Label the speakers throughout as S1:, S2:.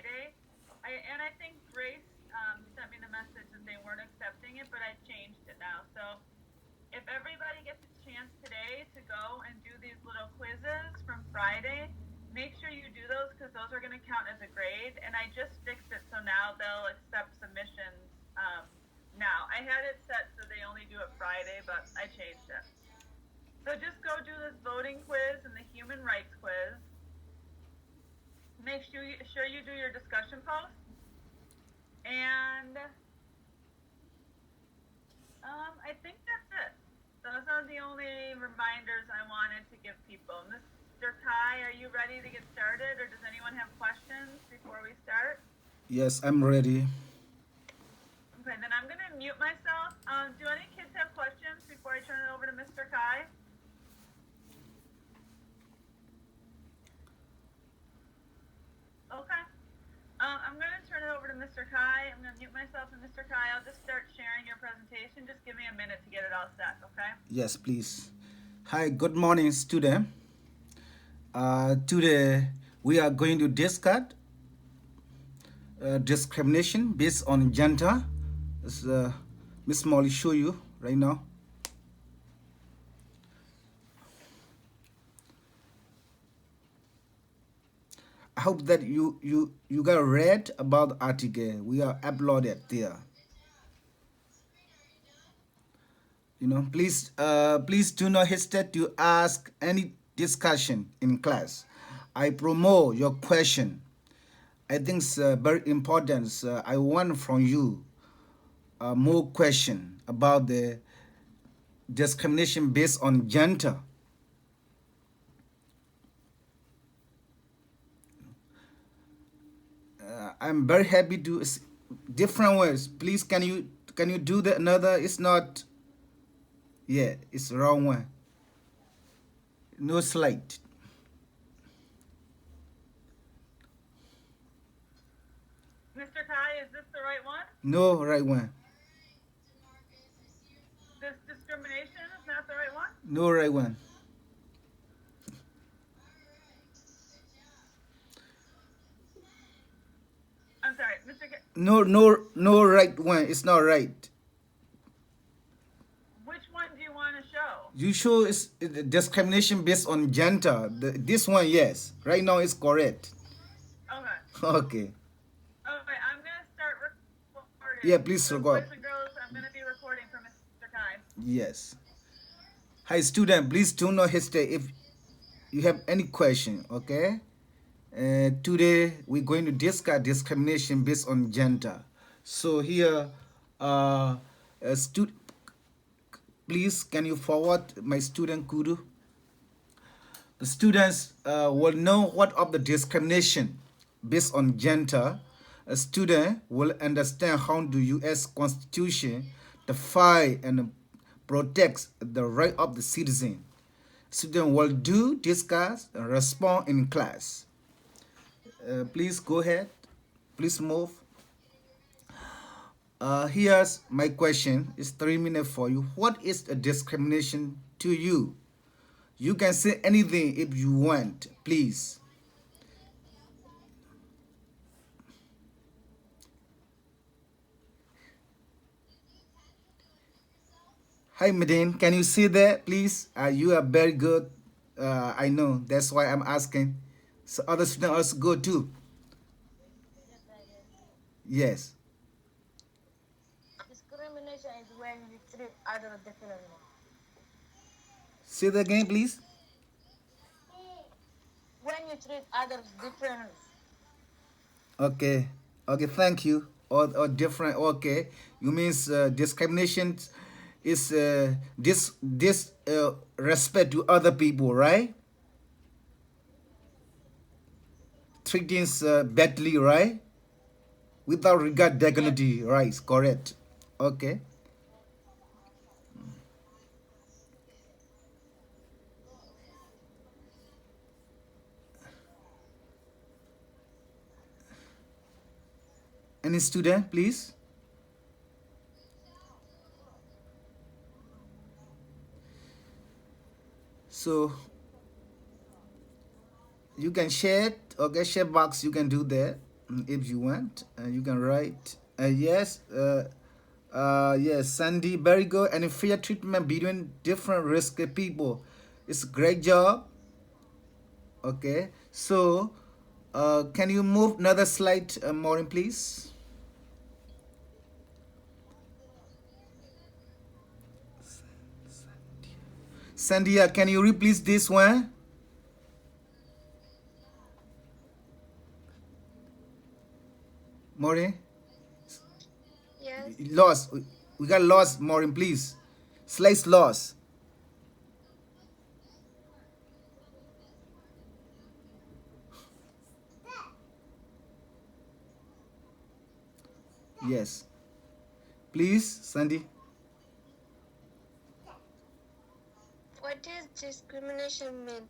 S1: Friday. I think Grace sent me the message that they weren't accepting it, but I changed it now. So if everybody gets a chance today to go and do these little quizzes from Friday, make sure you do those because those are going to count as a grade. And I just fixed it so now they'll accept submissions now. I had it set so they only do it Friday, but I changed it. So just go do this voting quiz and the human rights quiz. Make sure you do your discussion post. And I think that's it. Those are the only reminders I wanted to give people. Mr. Kai, are you ready to get started, or does anyone have questions before we start?
S2: Yes, I'm ready.
S1: Okay, then I'm going to mute myself. Do any kids have questions before I turn it over to Mr. Kai? Okay. I'm going to turn it over to Mr. Kai. I'm going to mute myself and Mr. Kai. I'll just start sharing your presentation. Just give me a minute to get it all set, okay?
S2: Yes, please. Hi, good morning, student. Today we are going to discuss discrimination based on gender. As Miss Molly show you right now. I hope that you got read about the article. We are uploaded there. Please do not hesitate to ask any discussion in class. I promote your question. I think it's very important. I want from you more question about the discrimination based on gender. I'm very happy to different ways. Please, can you do the another? It's not. Yeah, it's wrong one. No slide.
S1: Mr. Kai, is this the right one?
S2: No right one.
S1: This discrimination is not the right one?
S2: No right one.
S1: I'm sorry, Mr. Kai,
S2: No right one. It's not right.
S1: which one do you want to show?
S2: You show is discrimination based on gender. This one, yes. Right now it's correct.
S1: Okay.
S2: Okay.
S1: Okay, I'm going to start recording.
S2: Yeah, please
S1: So
S2: record.
S1: boys and girls, I'm going to be recording for Mr. Kai.
S2: Yes. Hi, student. Please do not hesitate if you have any question. Okay. Today we're going to discuss discrimination based on gender. So here, please can you forward my student Kudu? The students will know what of the discrimination based on gender. A student will understand how the U.S. Constitution define and protects the right of the citizen. Student will discuss and respond in class. Please go ahead. Please move. Here's my question. It's 3 minutes for you. What is a discrimination to you? You can say anything if you want, please. Hi, Medine. Can you see that, please? You are very good. I know. That's why I'm asking. So other students also go too. Yes.
S3: Discrimination is when you treat others differently.
S2: Say that again, please.
S3: When you treat others differently.
S2: Okay. Okay, thank you. Or different. Okay. You means discrimination is this respect to other people, right? Treating badly, right? Without regard dignity, right? Correct. Okay. Any student, please? So you can share it, okay, share box, you can do that. If you want, you can write. Yes. Yes, Sandy, very good. And fair treatment between different risky people. It's a great job. Okay. So, can you move another slide, Maureen, please? Sandia, can you replace this one? Maureen?
S3: Yes.
S2: Lost. We got lost, Maureen, please. Slice lost. Yes. Please, Sandy.
S4: What does discrimination mean?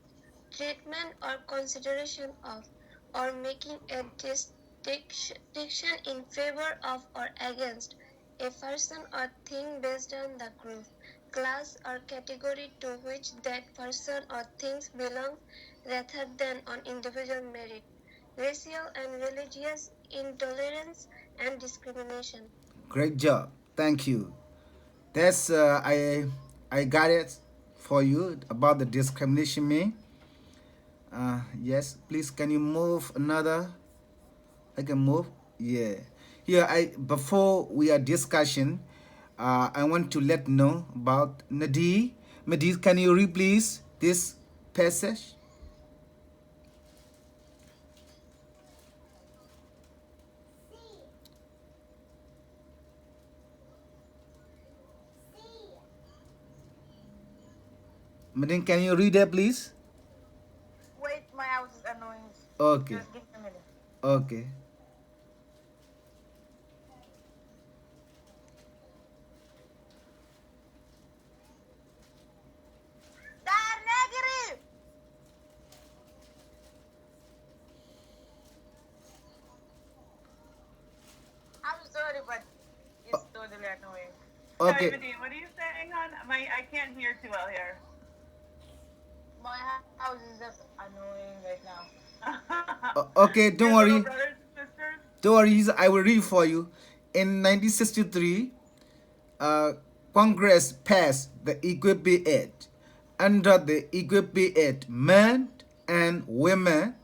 S4: Treatment or consideration of, or making a distinction in favor of or against a person or thing based on the group, class, or category to which that person or things belong rather than on individual merit. Racial and religious intolerance and discrimination.
S2: Great job. Thank you. That's I got it for you about the discrimination me. Yes, please can you move another? I can move. Yeah. Here I before we are discussion, I want to let know about Nadi. Nadi, can you read please this passage? Madin, can you read that please?
S3: Wait, my house is annoying.
S2: Okay.
S3: Just give me a minute.
S2: Okay.
S3: Dar negative! I'm sorry, but it's totally annoying.
S1: Sorry,
S2: Okay.
S1: Medine, what are you saying, hon? I can't hear too well here.
S3: My house is just annoying right now.
S2: Okay, don't
S1: Your little
S2: worry.
S1: brothers and sisters?
S2: Don't worry, I will read for you. In 1963, Congress passed the Equality Act. Under the Equality Act, men and women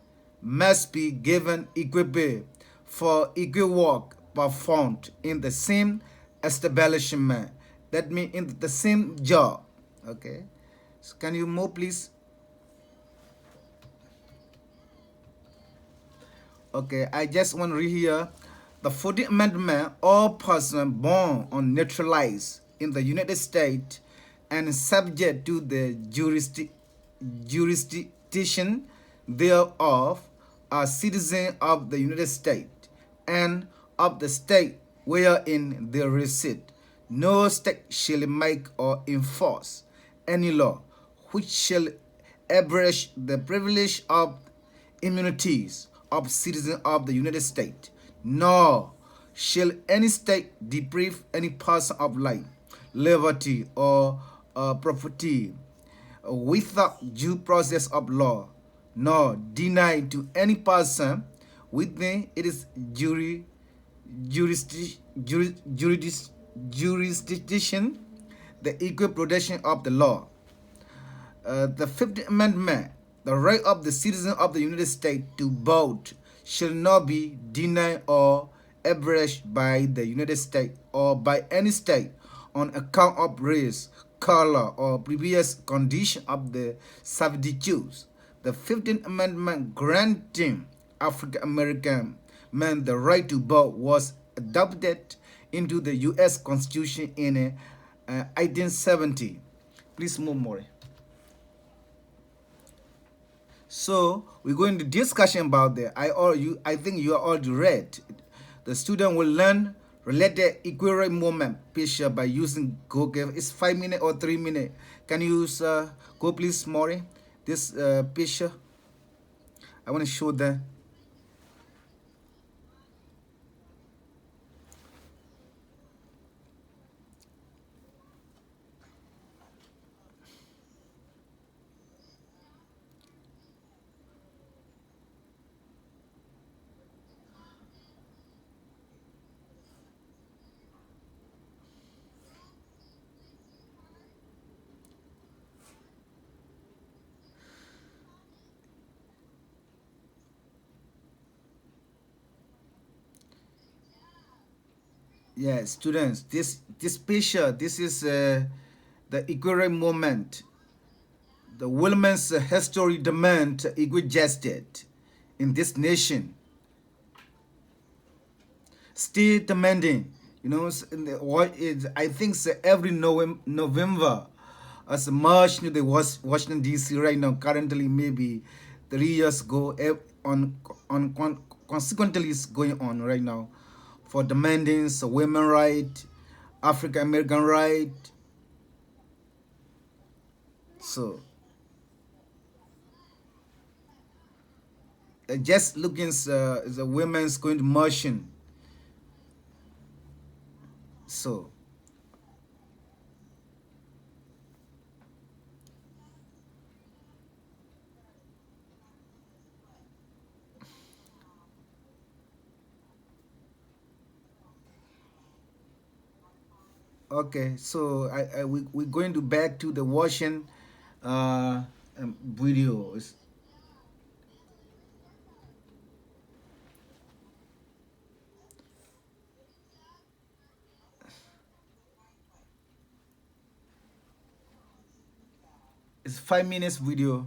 S2: must be given equal pay for equal work performed in the same establishment. That means in the same job. Okay. So can you move, please? Okay, I just want to read here. The 14th Amendment, all persons born or naturalized in the United States and subject to the jurisdiction thereof are citizens of the United States and of the state wherein they reside. No state shall make or enforce any law which shall abridge the privilege of immunities of citizens of the United States, nor shall any state deprive any person of life, liberty, or property without due process of law, nor deny to any person within its jurisdiction the equal protection of the law. The Fifth Amendment, the right of the citizen of the United States to vote shall not be denied or abridged by the United States or by any state on account of race, color, or previous condition of the servitude. The 15th Amendment granting African American men the right to vote was adopted into the U.S. Constitution in 1870. Please move more. So we're going to discussion about that. I think you are all read. The student will learn related equilibrium moment picture by using Google. It's 5 minutes or 3 minutes. Can you use go please, Maury? This picture. I want to show that. Yeah, students, this picture, this is the equal moment. The women's history demand equal justice in this nation. Still demanding, you know, what is, I think so every November, as March to the Washington D.C. right now, currently maybe 3 years ago, consequently is going on right now for demanding women right, African American right. So just looking the women's going to motion. So okay, so we're going to back to the Washington video. It's 5 minutes video.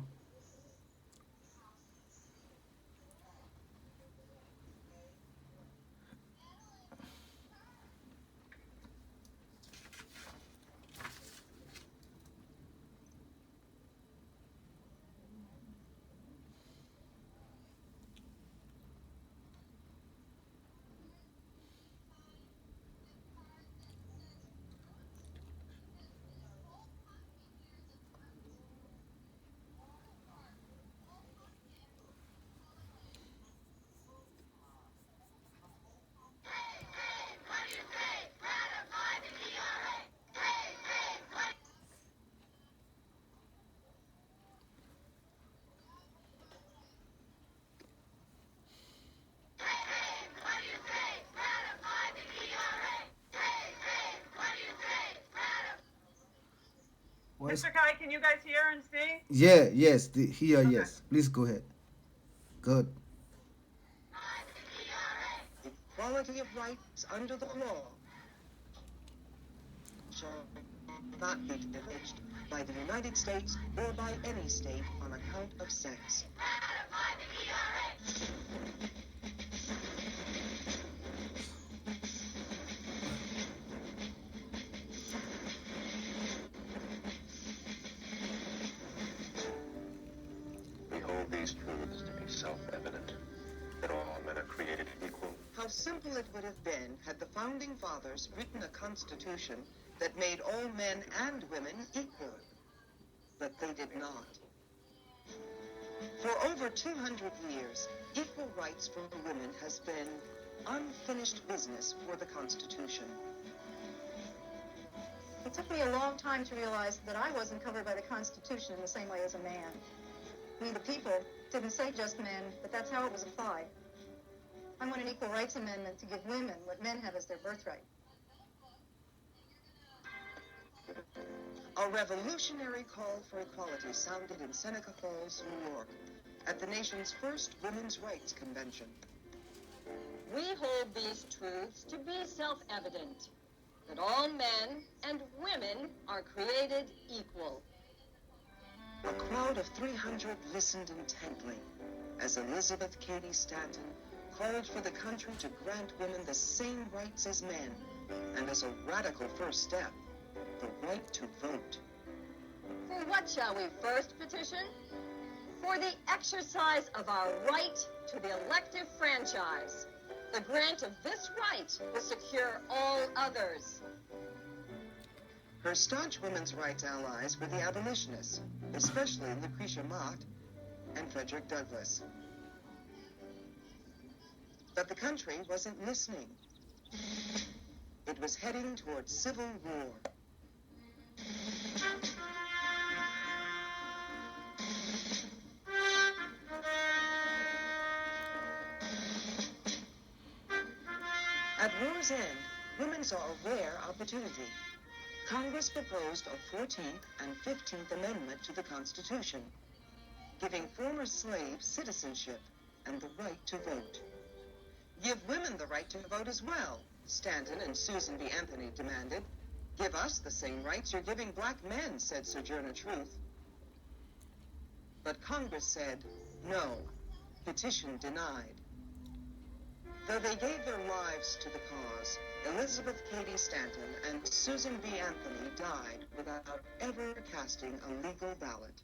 S2: What's,
S1: Mr. Kai, can you guys hear and see?
S2: yeah, yes, here,
S1: Okay.
S2: yes. Please go ahead. Good.
S5: Equality of rights under the law shall not be diminished by the United States or by any state on account of sex.
S6: We hold these truths to be self-evident, that all men are created equal.
S5: How simple it would have been had the Founding Fathers written a constitution that made all men and women equal. But they did not. For over 200 years, equal rights for women has been unfinished business for the Constitution.
S7: It took me a long time to realize that I wasn't covered by the Constitution in the same way as a man. We, the people, didn't say just men, but that's how it was applied. I want an equal rights amendment to give women what men have as their birthright.
S5: A revolutionary call for equality sounded in Seneca Falls, New York, at the nation's first Women's Rights Convention.
S8: We hold these truths to be self-evident, that all men and women are created equal.
S5: A crowd of 300 listened intently as Elizabeth Cady Stanton called for the country to grant women the same rights as men, and as a radical first step, the right to vote.
S8: For what shall we first petition? For the exercise of our right to the elective franchise. The grant of this right will secure all others.
S5: Her staunch women's rights allies were the abolitionists, especially Lucretia Mott and Frederick Douglass. But the country wasn't listening. It was heading towards civil war. At war's end, women saw a rare opportunity. Congress proposed a 14th and 15th Amendment to the Constitution, giving former slaves citizenship and the right to vote. Give women the right to vote as well, Stanton and Susan B. Anthony demanded. Give us the same rights you're giving black men, said Sojourner Truth. But Congress said, no, petition denied. Though they gave their lives to the cause, Elizabeth Cady Stanton and Susan B. Anthony died without ever casting a legal ballot.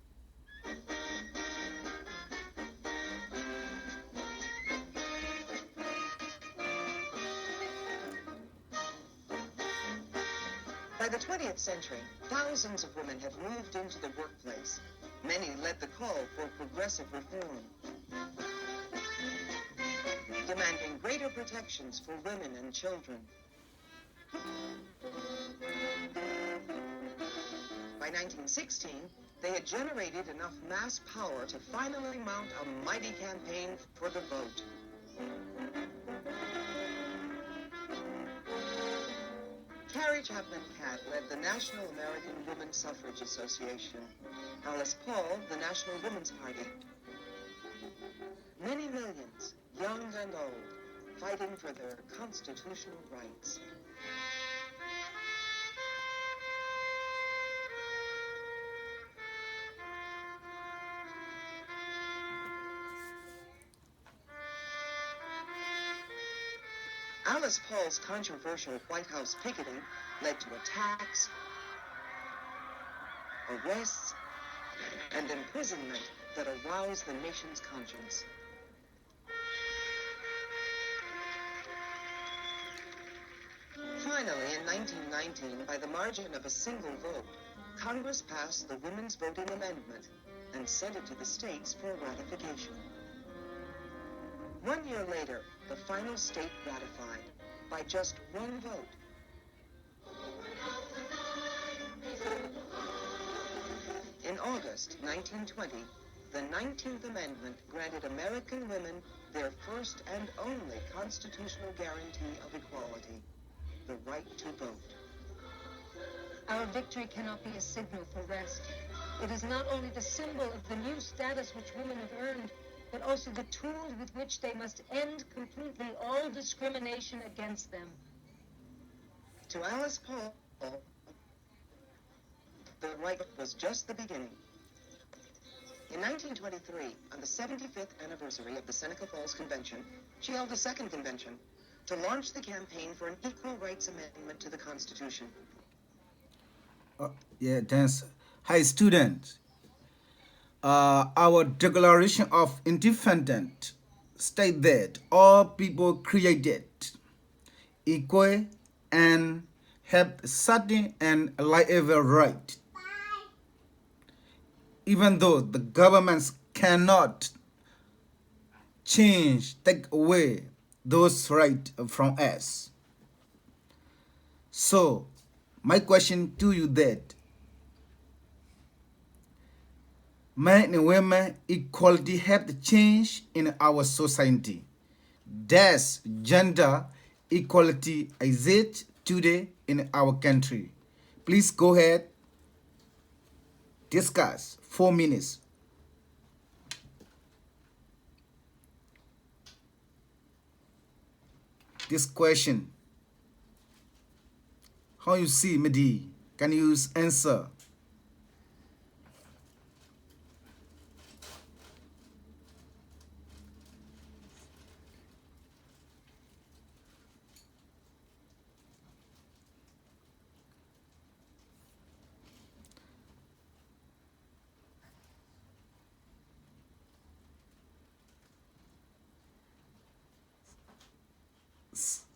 S5: By the 20th century, thousands of women have moved into the workplace. Many led the call for progressive reform, demanding greater protections for women and children. By 1916, they had generated enough mass power to finally mount a mighty campaign for the vote. Carrie Chapman Catt led the National American Women's Suffrage Association. Alice Paul, the National Women's Party. Many millions, young and old, fighting for their constitutional rights. Alice Paul's controversial White House picketing led to attacks, arrests, and imprisonment that aroused the nation's conscience. Finally, in 1919, by the margin of a single vote, Congress passed the Women's Voting Amendment and sent it to the states for ratification. 1 year later, the final state ratified by just one vote. In August 1920, the 19th Amendment granted American women their first and only constitutional guarantee of equality, the right to vote.
S9: Our victory cannot be a signal for rest. It is not only the symbol of the new status which women have earned, but also the tool with which they must end completely all discrimination against them.
S5: To Alice Paul, the right was just the beginning. In 1923, on the 75th anniversary of the Seneca Falls Convention, she held a second convention to launch the campaign for an equal rights amendment to the Constitution.
S2: Yeah, thanks. Hi, students. Our Declaration of Independence states that all people created equal and have certain and liable right, even though the governments cannot take away those rights from us. So, my question to you that men and women equality have to change in our society. Does gender equality exist today in our country? Please go ahead. Discuss 4 minutes. This question. How you see, Mehdi? Can you answer?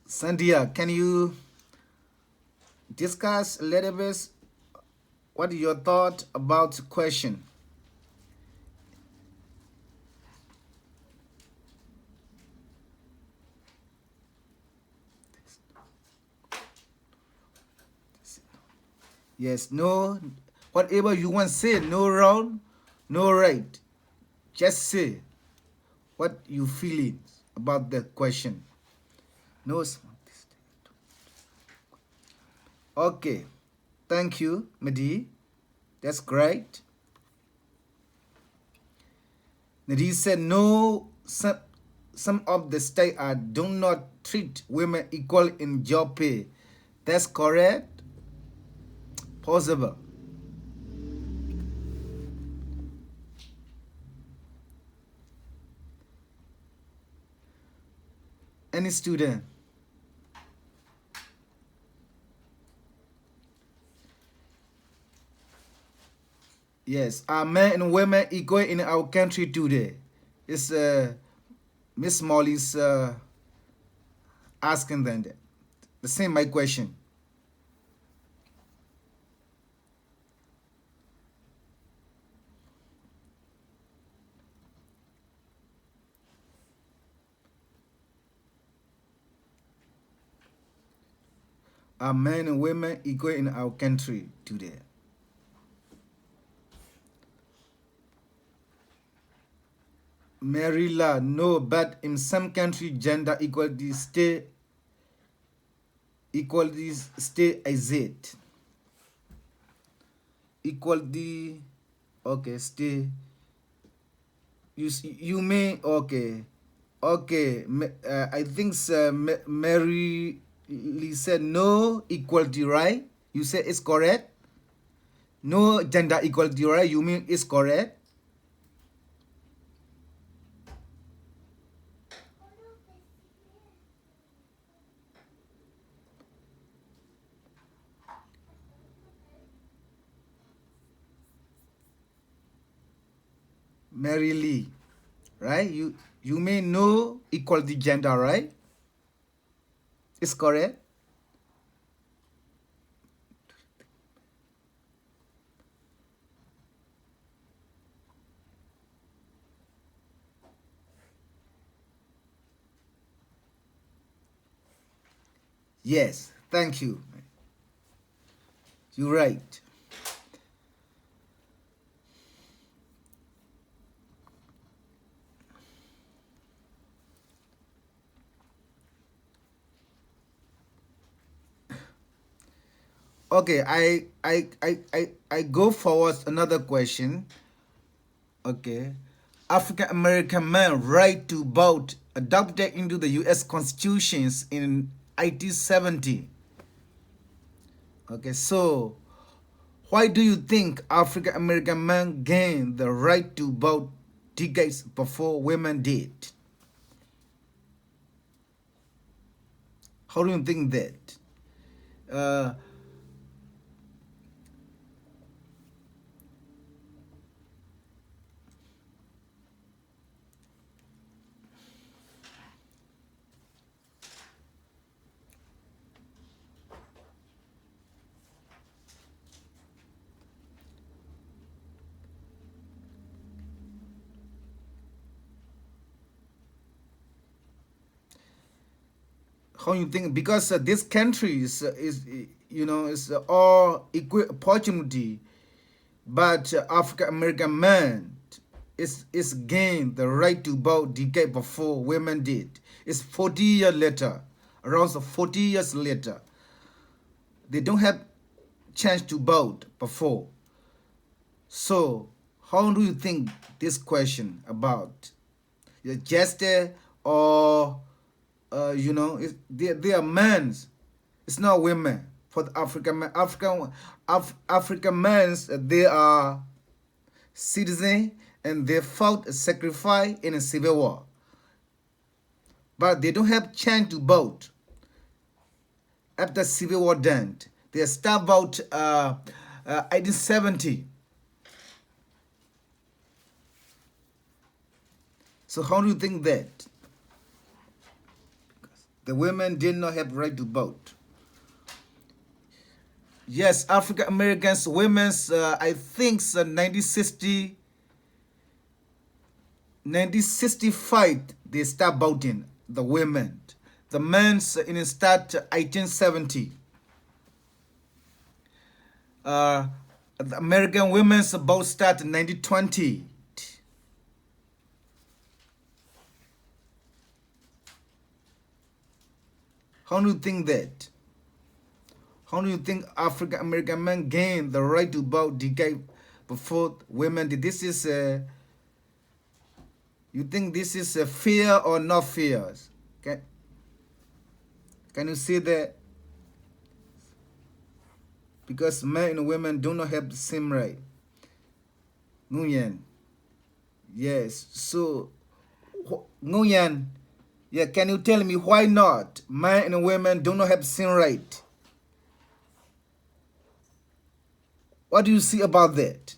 S2: Sandia, can you discuss a little bit what your thought about the question? Yes, no, whatever you want to say, no wrong, no right. Just say what you feeling about the question. No. Okay, thank you, Mehdi. That's great. Mehdi said no some of the states do not treat women equal in job pay. That's correct? Possible. Any student? Yes, are men and women equal in our country today? It's Miss Molly's asking them that. The same my question. Are men and women equal in our country today? Marilla, no, but in some country gender equality stay as it. Equality, okay, stay. You may, okay. I think Mary Lee said no equality, right? You said it's correct? No gender equality, right? You mean it's correct? Mary Lee, right? You may know equality gender, right? It's correct? Yes, thank you. You're right. Okay, I go forward another question. Okay. African American men right to vote adopted into the US Constitutions in 1870. Okay, so why do you think African American men gained the right to vote decades before women did? How do you think that? How you think? Because this country is all equal opportunity, but African American man is gained the right to vote decade before women did. It's 40 years later, around 40 years later, they don't have chance to vote before. So how do you think this question about just or they are men. It's not women. For the African men, they are citizens and they fought a sacrifice in a civil war. But they don't have chance to vote. After civil war done, they start vote 1870. So how do you think that? The women did not have right to vote. Yes, African Americans, women's, I think 1965, they start voting, the women. The men's in start 1870. The American women's vote start in 1920. How do you think that? How do you think African American men gained the right to vote decade before women did? This is You think this is a fear or not fear? Can you see that? Because men and women do not have the same right. Nguyen. Yes. So, Nguyen, yeah, can you tell me why not? Men and women do not have the same right. What do you see about that?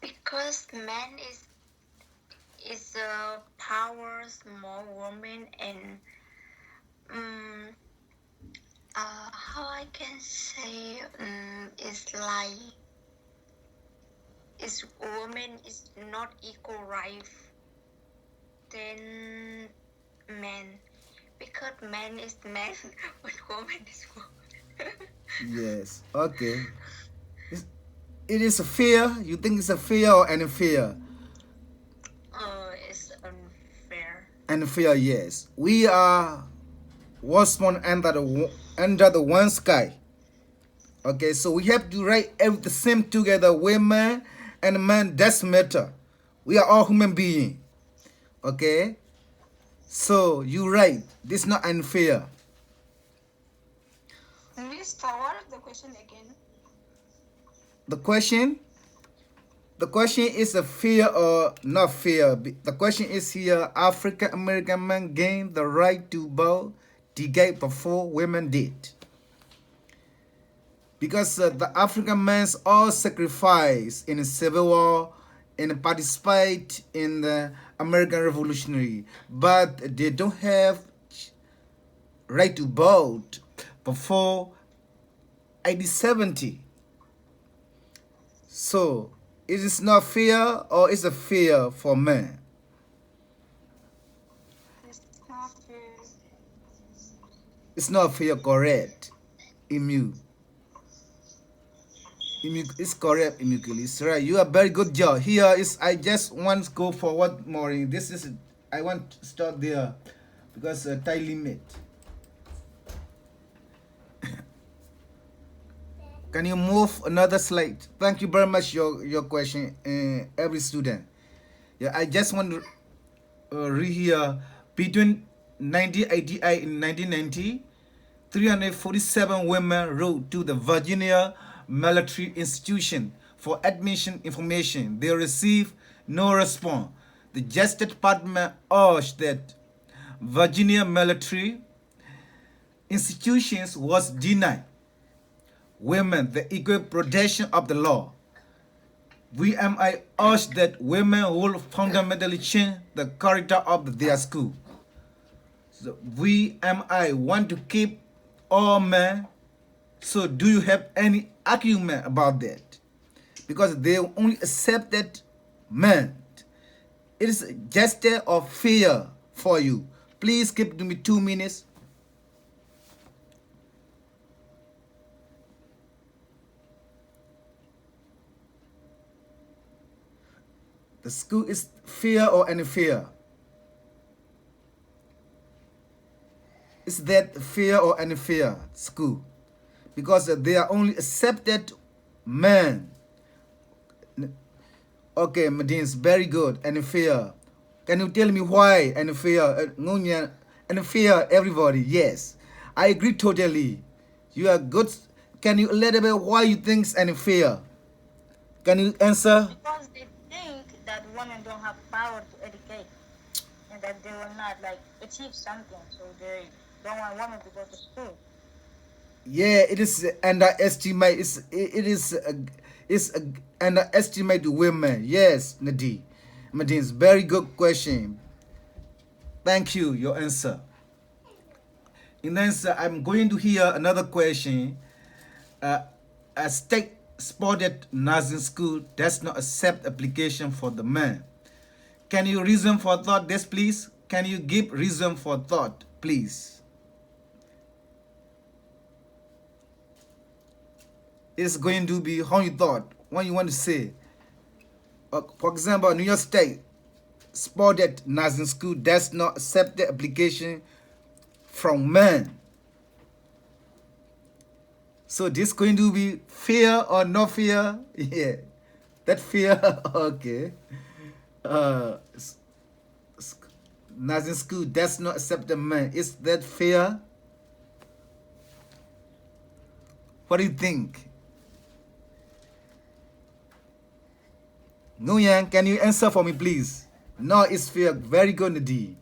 S4: Because man is powers more woman and how I can say it's like is woman is not equal right than man because man is man but woman is woman.
S2: Yes. Okay. It is a fear. You think it's a fear or an fear?
S4: It's unfair.
S2: Unfair, yes. We are was born under the one sky. Okay, so we have to write everything together. Women and men, that's matter. We are all human beings. Okay, so you right. This is not unfair.
S3: Mister, what is the question again?
S2: The question is a fear or not fear. The question is here: African American men gained the right to vote decade before women did. Because the African men all sacrificed in the Civil War and participate in the American Revolutionary, but they don't have right to vote before 1870. So, it is not fear or is a fear for men?
S3: It's not fair.
S2: It's not fear, correct. Emu. It's correct, Emukili. It's right. You are very good job. Here is I just want to go for one more. This is I want to start there because time limit. Can you move another slide? Thank you very much your question, every student. Yeah, I just want to read here between 1988 and 1990, 347 women wrote to the Virginia Military Institution for admission information. They received no response. The Justice Department urged that Virginia military institutions was denied women the equal protection of the law. VMI urged that women will fundamentally change the character of their school. So VMI want to keep all men. So do you have any argument about that? Because they only accepted men. It is a gesture of fear for you. Please keep to me 2 minutes. The school is fear or any fear? Is that fear or any fear? School. Because they are only accepted men. Okay, Medins, very good. And fear. Can you tell me why? And fear, and fear everybody. Yes, I agree totally. You are good. Can you elaborate why you think and fear? Can you answer?
S3: Because they think that women don't have power to educate and that they will not like achieve something, so they don't want women to go to school.
S2: Yeah, it is underestimate. It's underestimate women. Yes, Nadine. Nadine, very good question. Thank you. Your answer. In answer, I'm going to hear another question. A state supported nursing school does not accept application for the men. Can you reason for thought this, please? Can you give reason for thought, please? It's going to be how you thought, what you want to say. For example, New York State supported nursing school does not accept the application from men. So this going to be fear or no fear? Yeah, that fear. Okay. nursing school does not accept the man. Is that fair? What do you think? Nguyen, can you answer for me, please? No, it's fair. Very good, Nadi.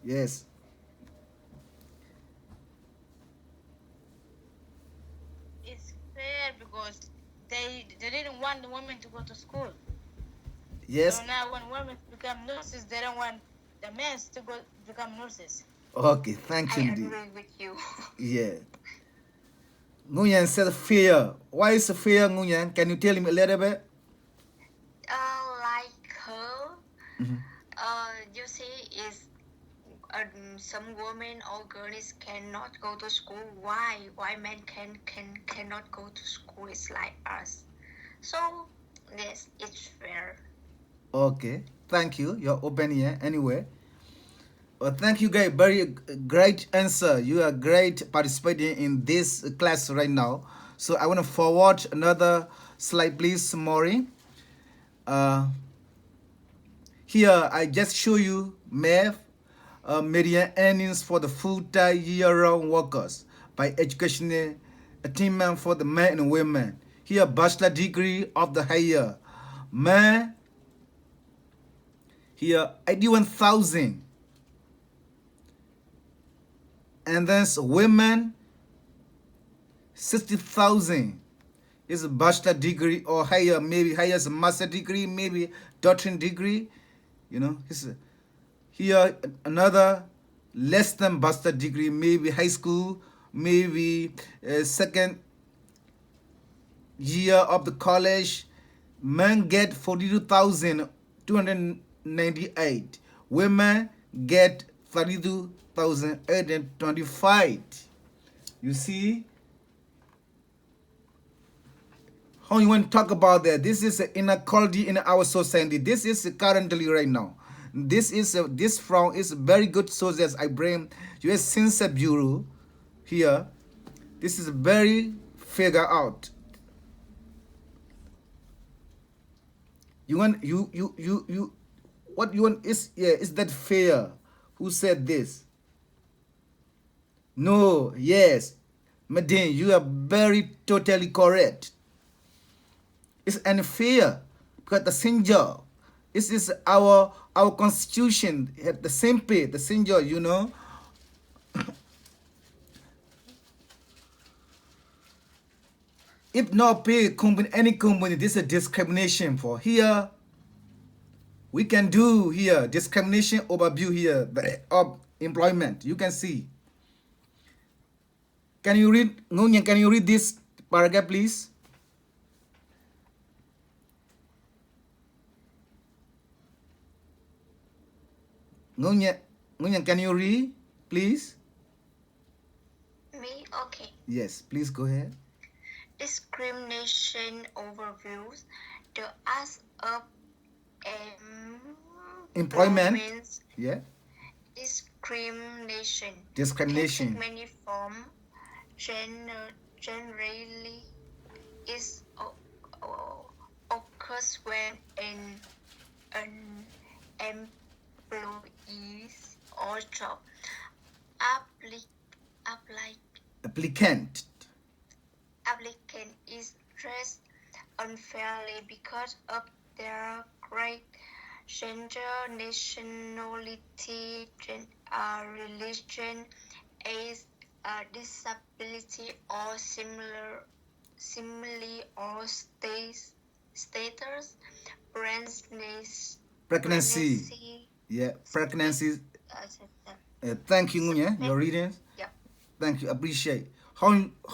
S2: Yes.
S3: It's fair because they didn't want the women to go to school.
S2: Yes.
S3: So now when women become nurses, they don't want the men to go become nurses.
S2: Okay, thank you,
S4: I
S2: Nadi.
S4: agree with you.
S2: Yeah. Nguyen said fear. Why is it fear, Nguyen? Can you tell him a little bit?
S4: Like her,
S2: Mhm.
S4: you see, is some women or girls cannot go to school. Why men cannot go to school? It's like us. So yes, it's fair.
S2: Okay, thank you. Your opinion, anyway. Well, thank you, guys. Very great answer. You are great participating in this class right now. So I want to forward another slide, please, Maury. Here, I just show you math, median earnings for the full-time year-round workers by educational attainment for the men and women. Here, bachelor degree of the higher. Man, here, 81,000. And then women, 60,000 is a bachelor degree or higher, maybe higher is a master degree, maybe doctorate degree. You know, here another less than bachelor degree, maybe high school, maybe second year of the college. Men get 42,298. Women get 32,825. You see? How you want to talk about that? This is an inequality in our society. This is currently right now. This from is very good sources I bring U.S. Census Bureau here. This is very figure out. You want what you want is that fair? Who said this? No, yes. Madine, you are very totally correct. It's unfair because the same job. This is our constitution. Have the same pay, the same job, you know. If not pay company, any company, this is a discrimination for here. We can do here discrimination overview here of employment. You can see. Can you read, Nguyen, can you read this paragraph, please? Nguyen, can you read, please?
S4: Me? Okay.
S2: Yes, please go ahead.
S4: Discrimination overviews the as of
S2: Employment. Yeah.
S4: Discrimination.
S2: Discrimination.
S4: Takes many forms. Generally, is occurs when an employees or job
S2: Applicant
S4: is treated unfairly because of their grade, gender, nationality, religion, age, disability, or similarly or status,
S2: pregnancy. Yeah, pregnancy. Thank you, Nguyen. Your readings.
S4: Yeah.
S2: Thank you. Appreciate. How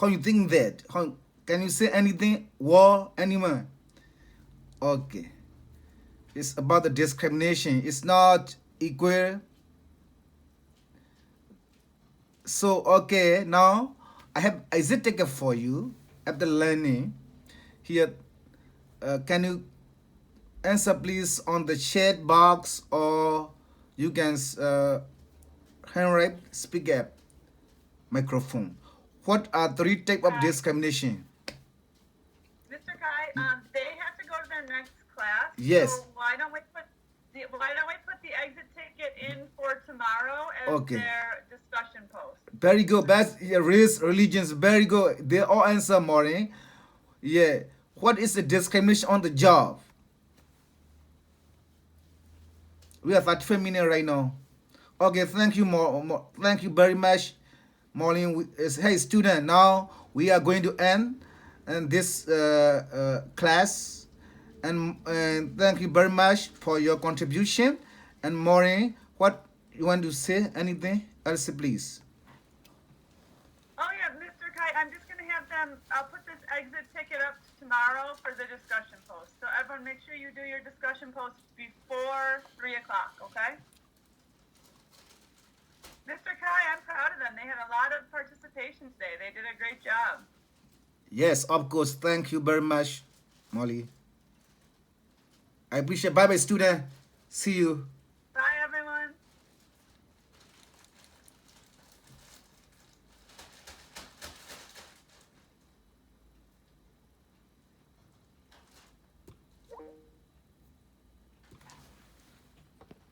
S2: you think that? How can you say anything? War, animal? Okay. It's about the discrimination. It's not equal. So okay, now I have Isaac ticket for you at the learning here. Can you answer please on the chat box or You can hand raise, speak up, microphone. What are 3 type of discrimination?
S1: Mr. Kai, they have to go to their next class.
S2: Yes.
S1: So why don't we put the exit ticket in for tomorrow as
S2: Okay.
S1: their discussion post?
S2: Very good. That's race, religions. Very good. They all answer, Maureen. Yeah. What is the discrimination on the job? We have 35 minutes right now. Okay. Thank you, thank you very much, Maureen. Hey, student. Now we are going to end this class, and thank you very much for your contribution. And Maureen, what you want to say? Anything else, please?
S1: Oh yeah, Mr. Kai, I'm just gonna have them. I'll put this exit ticket up tomorrow for the discussion post. So everyone, make sure you do your discussion post before 3 o'clock. Okay? Mr. Kai, I'm proud of them. They had a lot of participation today. They did a great job.
S2: Yes, of course. Thank you very much, Molly. I appreciate. Bye bye, student. See you.